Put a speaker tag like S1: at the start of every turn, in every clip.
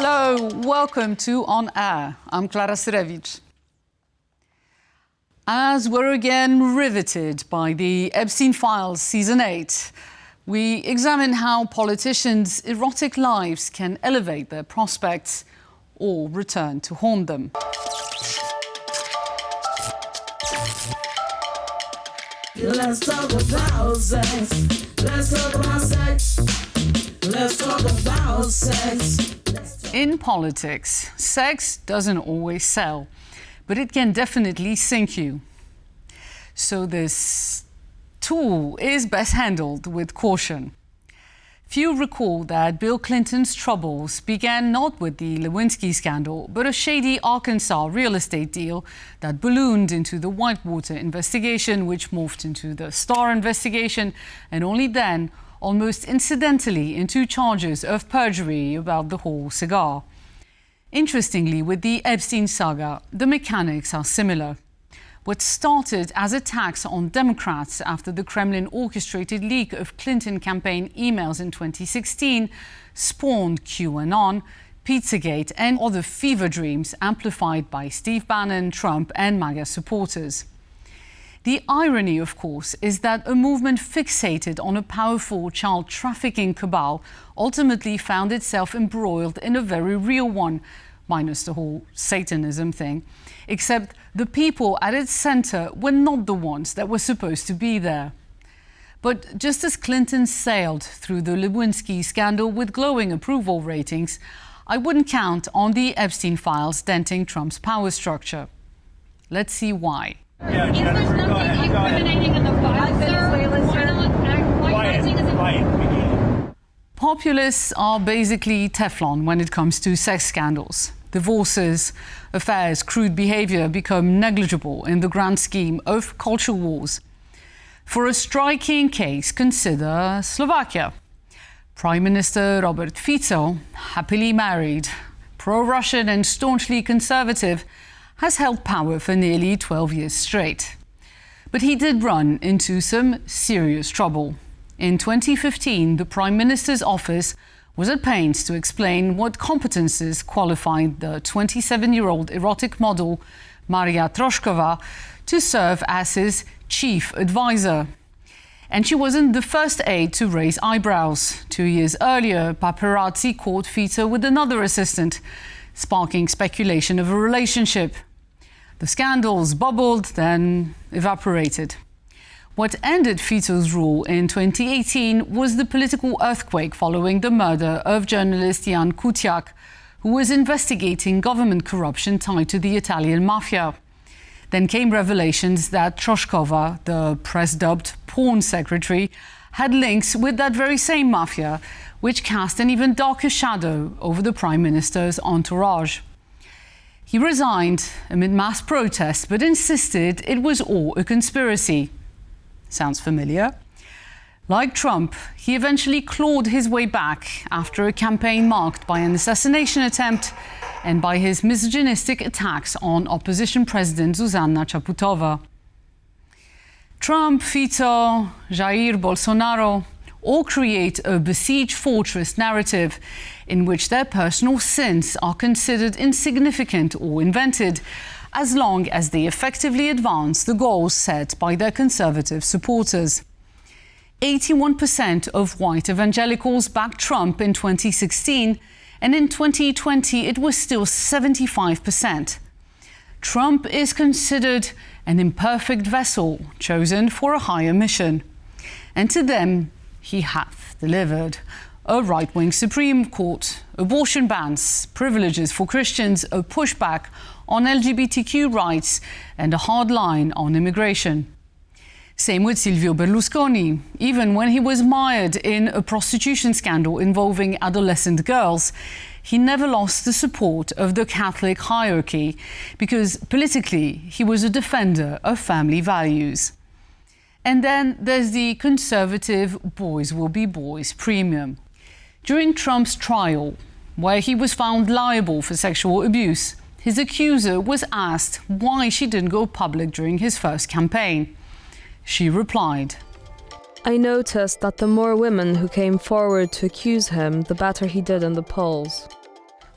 S1: Hello, welcome to On Air. I'm Klara Syrewicz. As we're again riveted by the Epstein Files Season 8, we examine how politicians' erotic lives can elevate their prospects or return to haunt them.
S2: Let's talk about sex. Let's talk about sex. Let's talk about sex.
S1: In politics, sex doesn't always sell, but it can definitely sink you. So this tool is best handled with caution. Few recall that Bill Clinton's troubles began not with the Lewinsky scandal, but a shady Arkansas real estate deal that ballooned into the Whitewater investigation, which morphed into the Starr investigation, and only then, almost incidentally, into charges of perjury about the whole cigar. Interestingly, with the Epstein saga, the mechanics are similar. What started as attacks on Democrats after the Kremlin orchestrated leak of Clinton campaign emails in 2016 spawned QAnon, Pizzagate and other fever dreams amplified by Steve Bannon, Trump and MAGA supporters. The irony, of course, is that a movement fixated on a powerful child trafficking cabal ultimately found itself embroiled in a very real one, minus the whole Satanism thing, except the people at its center were not the ones that were supposed to be there. But just as Clinton sailed through the Lewinsky scandal with glowing approval ratings, I wouldn't count on the Epstein files denting Trump's power structure. Let's see why.
S3: Yeah, Jennifer, go ahead. Incriminating in the files, Quiet.
S1: Populists are basically teflon when it comes to sex scandals. Divorces, affairs, crude behavior become negligible in the grand scheme of culture wars. For a striking case, consider Slovakia. Prime Minister Robert Fico, happily married, pro-Russian and staunchly conservative, has held power for nearly 12 years straight. But he did run into some serious trouble. In 2015, the Prime Minister's office was at pains to explain what competences qualified the 27-year-old erotic model Maria Troshkova to serve as his chief advisor. And she wasn't the first aide to raise eyebrows. 2 years earlier, paparazzi caught Fico with another assistant, sparking speculation of a relationship. The scandals bubbled, then evaporated. What ended Fico's rule in 2018 was the political earthquake following the murder of journalist Jan Kuciak, who was investigating government corruption tied to the Italian mafia. Then came revelations that Troshkova, the press-dubbed porn secretary, had links with that very same mafia, which cast an even darker shadow over the Prime Minister's entourage. He resigned amid mass protests, but insisted it was all a conspiracy. Sounds familiar? Like Trump, he eventually clawed his way back after a campaign marked by an assassination attempt and by his misogynistic attacks on opposition president Zuzanna Chaputova. Trump, Fico, Jair Bolsonaro all create a besieged fortress narrative in which their personal sins are considered insignificant or invented, as long as they effectively advance the goals set by their conservative supporters. 81% of white evangelicals backed Trump in 2016, and in 2020 it was still 75%. Trump is considered an imperfect vessel chosen for a higher mission. And to them, he hath delivered a right-wing Supreme Court, abortion bans, privileges for Christians, a pushback on LGBTQ rights, and a hard line on immigration. Same with Silvio Berlusconi. Even when he was mired in a prostitution scandal involving adolescent girls, he never lost the support of the Catholic hierarchy because politically he was a defender of family values. And then there's the conservative boys will be boys premium. During Trump's trial, where he was found liable for sexual abuse, his accuser was asked why she didn't go public during his first campaign. She replied,
S4: I noticed that the more women who came forward to accuse him, the better he did in the polls.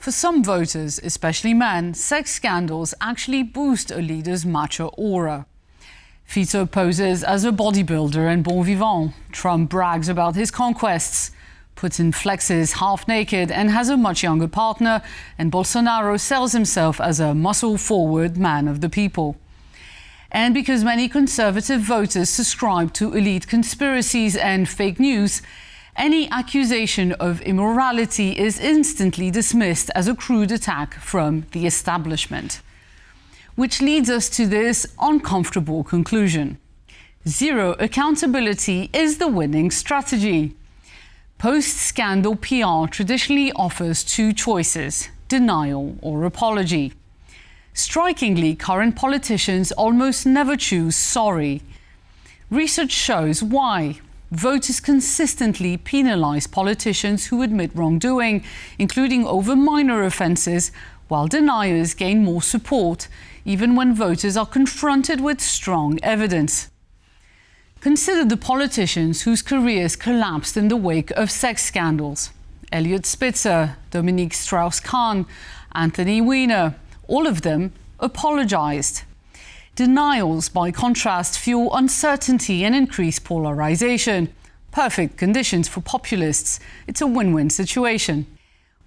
S1: For some voters, especially men, sex scandals actually boost a leader's macho aura. Fico poses as a bodybuilder and bon vivant. Trump brags about his conquests. Putin flexes half naked and has a much younger partner, and Bolsonaro sells himself as a muscle-forward man of the people. And because many conservative voters subscribe to elite conspiracies and fake news, any accusation of immorality is instantly dismissed as a crude attack from the establishment. Which leads us to this uncomfortable conclusion. Zero accountability is the winning strategy. Post-scandal PR traditionally offers two choices: denial or apology. Strikingly, current politicians almost never choose sorry. Research shows why. Voters consistently penalize politicians who admit wrongdoing, including over minor offences, while deniers gain more support, even when voters are confronted with strong evidence. Consider the politicians whose careers collapsed in the wake of sex scandals. Eliot Spitzer, Dominique Strauss-Kahn, Anthony Weiner, all of them apologized. Denials, by contrast, fuel uncertainty and increase polarization. Perfect conditions for populists. It's a win-win situation.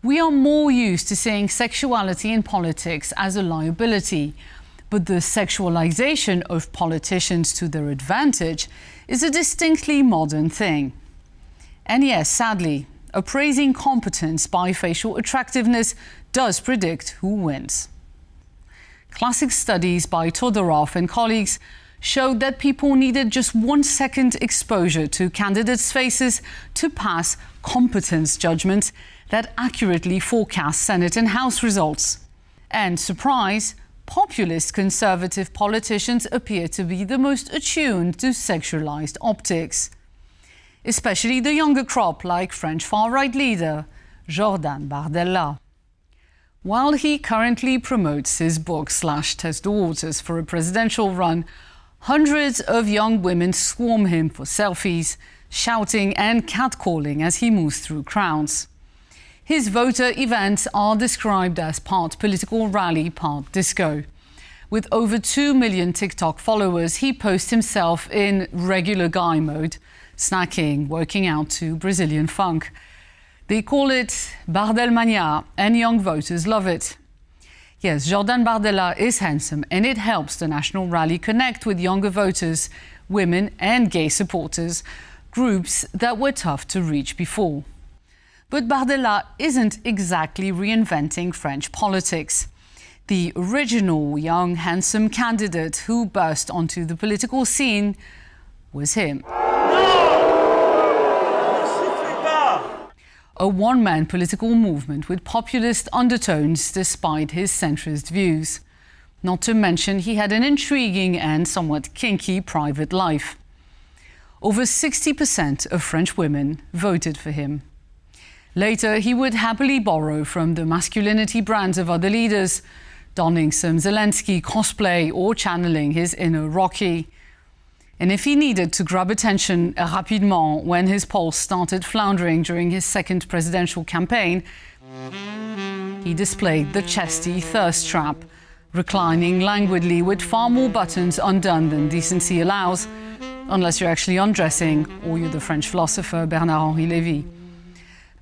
S1: We are more used to seeing sexuality in politics as a liability, but the sexualization of politicians to their advantage is a distinctly modern thing. And yes, sadly, appraising competence by facial attractiveness does predict who wins. Classic studies by Todorov and colleagues showed that people needed just 1 second exposure to candidates' faces to pass competence judgments that accurately forecast Senate and House results. And surprise, populist conservative politicians appear to be the most attuned to sexualized optics. Especially the younger crop, like French far-right leader Jordan Bardella. While he currently promotes his book/test the waters for a presidential run, hundreds of young women swarm him for selfies, shouting and catcalling as he moves through crowds. His voter events are described as part political rally, part disco. With over 2 million TikTok followers, he posts himself in regular guy mode, snacking, working out to Brazilian funk. They call it Bardellamania, and young voters love it. Yes, Jordan Bardella is handsome, and it helps the national rally connect with younger voters, women and gay supporters, groups that were tough to reach before. But Bardella isn't exactly reinventing French politics. The original young, handsome candidate who burst onto the political scene was him. A one-man political movement with populist undertones despite his centrist views. Not to mention he had an intriguing and somewhat kinky private life. Over 60% of French women voted for him. Later, he would happily borrow from the Masculinity brands of other leaders, donning some Zelensky cosplay or channeling his inner Rocky. And if he needed to grab attention rapidement when his polls started floundering during his second presidential campaign, he displayed the chesty thirst trap, reclining languidly with far more buttons undone than decency allows, unless you're actually undressing or you're the French philosopher Bernard-Henri Lévy.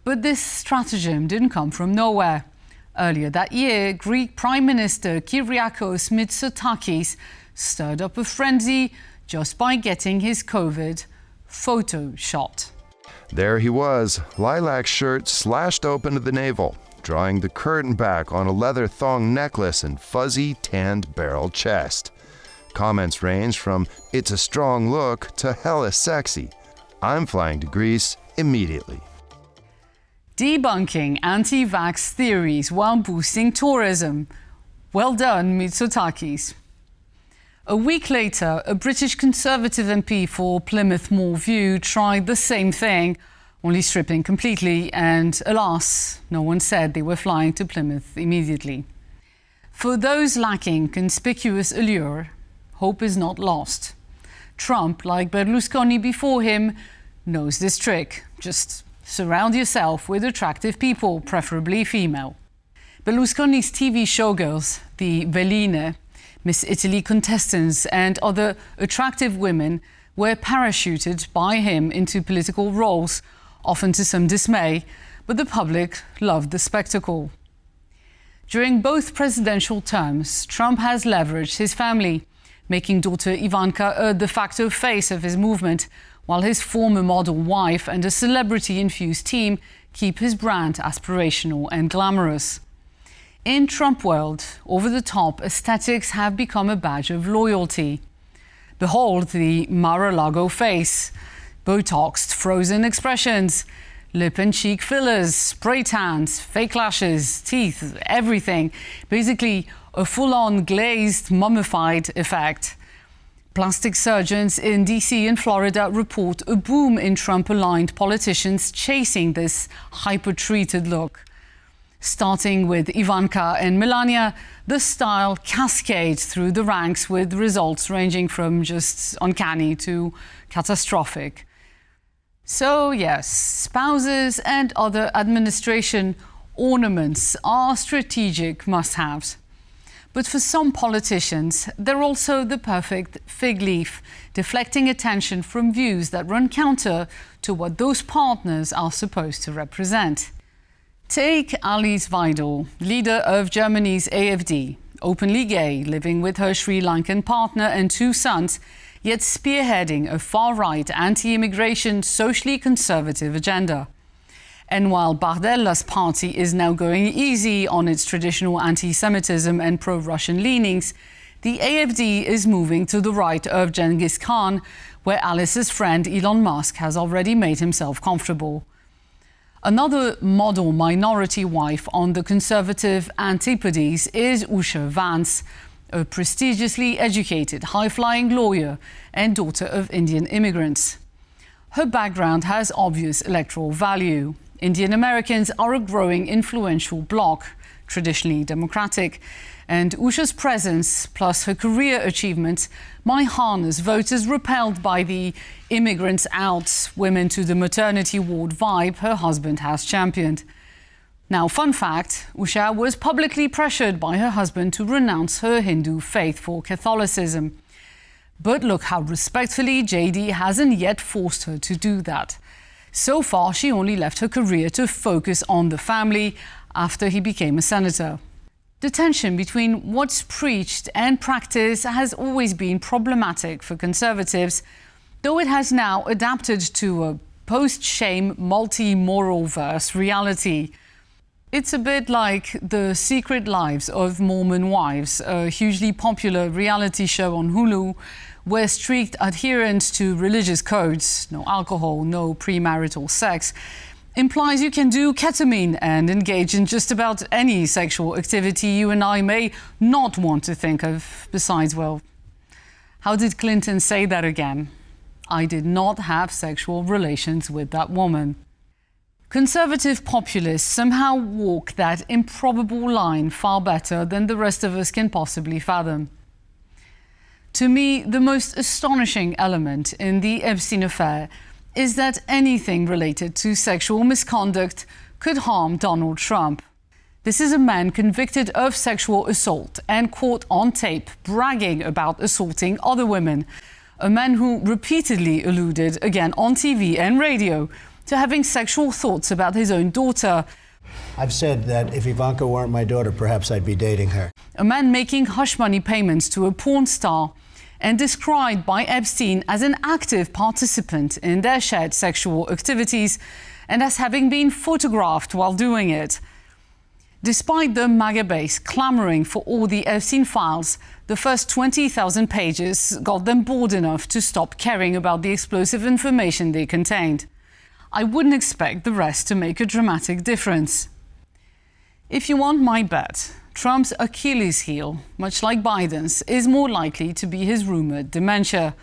S1: But this stratagem didn't come from nowhere. Earlier that year, Greek Prime Minister Kyriakos Mitsotakis stirred up a frenzy just by getting his COVID photo shot.
S5: There he was, lilac shirt slashed open to the navel, drawing the curtain back on a leather thong necklace and fuzzy, tanned barrel chest. Comments range from, "It's a strong look," to "hella sexy." I'm flying to Greece immediately.
S1: Debunking anti-vax theories while boosting tourism. Well done, Mitsotakis. A week later, a British Conservative MP for Plymouth Moorview tried the same thing, only stripping completely, and alas, no one said they were flying to Plymouth immediately. For those lacking conspicuous allure, hope is not lost. Trump, like Berlusconi before him, knows this trick. Just surround yourself with attractive people, preferably female. Berlusconi's TV showgirls, the Veline, Miss Italy contestants and other attractive women were parachuted by him into political roles, often to some dismay, but the public loved the spectacle. During both presidential terms, Trump has leveraged his family, making daughter Ivanka a de facto face of his movement, while his former model wife and a celebrity-infused team keep his brand aspirational and glamorous. In Trump world, over-the-top aesthetics have become a badge of loyalty. Behold the Mar-a-Lago face, Botoxed frozen expressions, lip and cheek fillers, spray tans, fake lashes, teeth, everything. Basically, a full-on glazed, mummified effect. Plastic surgeons in DC and Florida report a boom in Trump-aligned politicians chasing this hyper-treated look. Starting with Ivanka and Melania, the style cascades through the ranks with results ranging from just uncanny to catastrophic. So yes, spouses and other administration ornaments are strategic must-haves. But for some politicians, they're also the perfect fig leaf, deflecting attention from views that run counter to what those partners are supposed to represent. Take Alice Weidel, leader of Germany's AfD, openly gay, living with her Sri Lankan partner and 2 sons, yet spearheading a far-right anti-immigration, socially conservative agenda. And while Bardella's party is now going easy on its traditional anti-Semitism and pro-Russian leanings, the AfD is moving to the right of Genghis Khan, where Alice's friend Elon Musk has already made himself comfortable. Another model minority wife on the conservative antipodes is Usha Vance, a prestigiously educated, high-flying lawyer and daughter of Indian immigrants. Her background has obvious electoral value. Indian Americans are a growing influential bloc, traditionally democratic, and Usha's presence, plus her career achievements, might harness voters repelled by the immigrants out, women to the maternity ward vibe her husband has championed. Now, fun fact, Usha was publicly pressured by her husband to renounce her Hindu faith for Catholicism. But look how respectfully JD hasn't yet forced her to do that. So far, she only left her career to focus on the family after he became a senator. The tension between what's preached and practiced has always been problematic for conservatives, though it has now adapted to a post-shame, multi-moral verse reality. It's a bit like The Secret Lives of Mormon Wives, a hugely popular reality show on Hulu, where strict adherence to religious codes, no alcohol, no premarital sex, implies you can do ketamine and engage in just about any sexual activity you and I may not want to think of, besides, well, how did Clinton say that again? I did not have sexual relations with that woman. Conservative populists somehow walk that improbable line far better than the rest of us can possibly fathom. To me, the most astonishing element in the Epstein affair is that anything related to sexual misconduct could harm Donald Trump. This is a man convicted of sexual assault and caught on tape bragging about assaulting other women. A man who repeatedly alluded, again on TV and radio, to having sexual thoughts about his own daughter.
S6: I've said that if Ivanka weren't my daughter, perhaps I'd be dating her.
S1: A man making hush money payments to a porn star and described by Epstein as an active participant in their shared sexual activities and as having been photographed while doing it. Despite the MAGA base clamoring for all the Epstein files, the first 20,000 pages got them bored enough to stop caring about the explosive information they contained. I wouldn't expect the rest to make a dramatic difference. If you want my bet, Trump's Achilles heel, much like Biden's, is more likely to be his rumored dementia.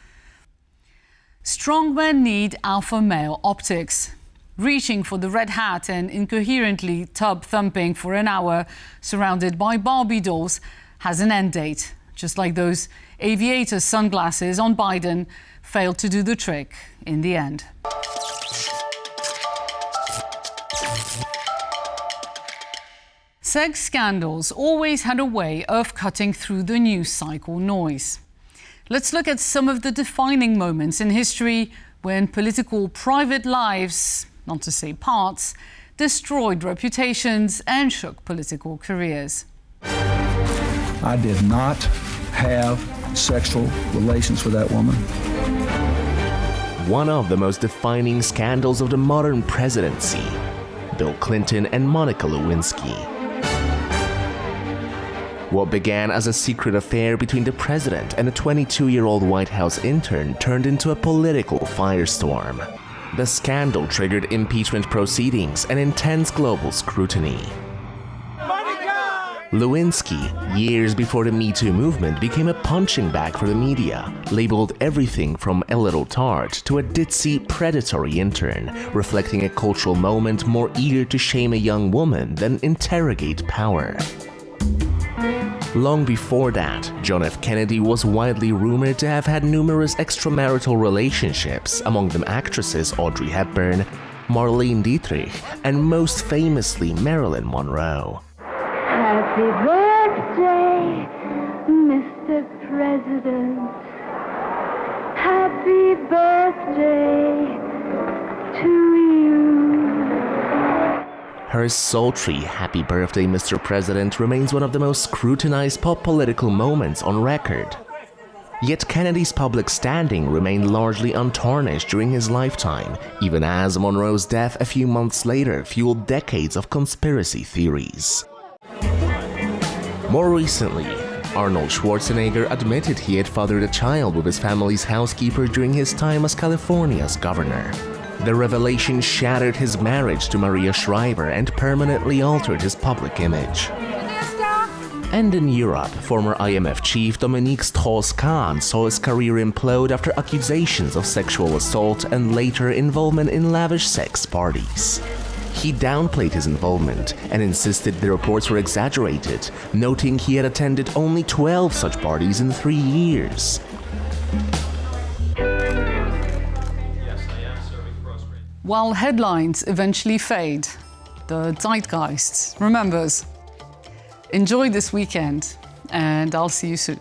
S1: Strongmen need alpha male optics. Reaching for the red hat and incoherently tub thumping for an hour, surrounded by Barbie dolls, has an end date, just like those aviator sunglasses on Biden failed to do the trick in the end. Sex scandals always had a way of cutting through the news cycle noise. Let's look at some of the defining moments in history when political private lives, not to say parts, destroyed reputations and shook political careers.
S7: I did not have sexual relations with that woman.
S8: One of the most defining scandals of the modern presidency, Bill Clinton and Monica Lewinsky. What began as a secret affair between the president and a 22-year-old White House intern turned into a political firestorm. The scandal triggered impeachment proceedings and intense global scrutiny. Lewinsky, years before the Me Too movement, became a punching bag for the media, labeled everything from a little tart to a ditzy, predatory intern, reflecting a cultural moment more eager to shame a young woman than interrogate power. Long before that, John F. Kennedy was widely rumored to have had numerous extramarital relationships, among them actresses Audrey Hepburn, Marlene Dietrich, and most famously Marilyn Monroe.
S9: Happy birthday, Mr. President. Happy birthday to you.
S8: Her sultry "Happy Birthday, Mr. President" remains one of the most scrutinized pop political moments on record. Yet Kennedy's public standing remained largely untarnished during his lifetime, even as Monroe's death a few months later fueled decades of conspiracy theories. More recently, Arnold Schwarzenegger admitted he had fathered a child with his family's housekeeper during his time as California's governor. The revelation shattered his marriage to Maria Shriver and permanently altered his public image. And in Europe, former IMF chief Dominique Strauss-Kahn saw his career implode after accusations of sexual assault and later involvement in lavish sex parties. He downplayed his involvement and insisted the reports were exaggerated, noting he had attended only 12 such parties in 3 years.
S1: While headlines eventually fade, the zeitgeist remembers. Enjoy this weekend, and I'll see you soon.